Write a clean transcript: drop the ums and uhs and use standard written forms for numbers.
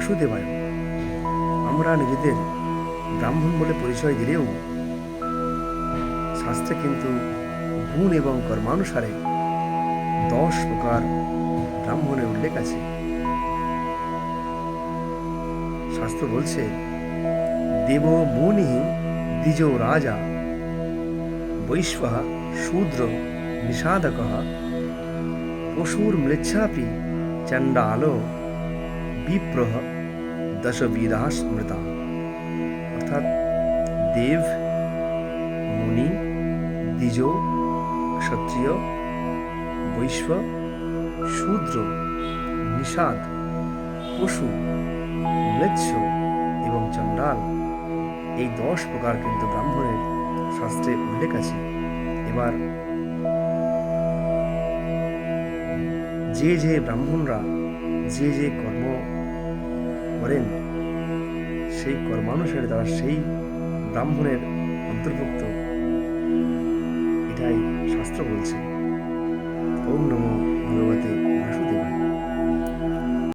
বাসুদেবায়। আমরা নিজেদের ব্রাহ্মণ বলে পরিচয় দিলেও শাস্ত্রে কিন্তু গুণ এবং কর্মানুসারে 10 প্রকার ব্রাহ্মণের উল্লেখ আছে। শাস্ত্র বলছে, দেব মুনি দ্বিজ রাজা বৈশ্ব শূদ্র নিষাদক পশুর মৃচ্ছাপি চণ্ডাল বিপ্রহ দশবিধা স্মৃতা। অর্থাৎ দেব, মুনি, দ্বিজ, ক্ষত্রিয়, বৈশ্য, শূদ্র, নিষাদ, পশু, ম্লেচ্ছ এবং চণ্ডাল, এই 10 প্রকার কিন্তু ব্রাহ্মণের শাস্ত্রে উল্লেখ আছে। এবার যে ব্রাহ্মণরা যে কর্ম করেন সেই কর্মানুসারে তারা সেই ব্রাহ্মণের অন্তর্ভুক্ত, এটাই শাস্ত্র বলছে। ওম নমো ভগবতে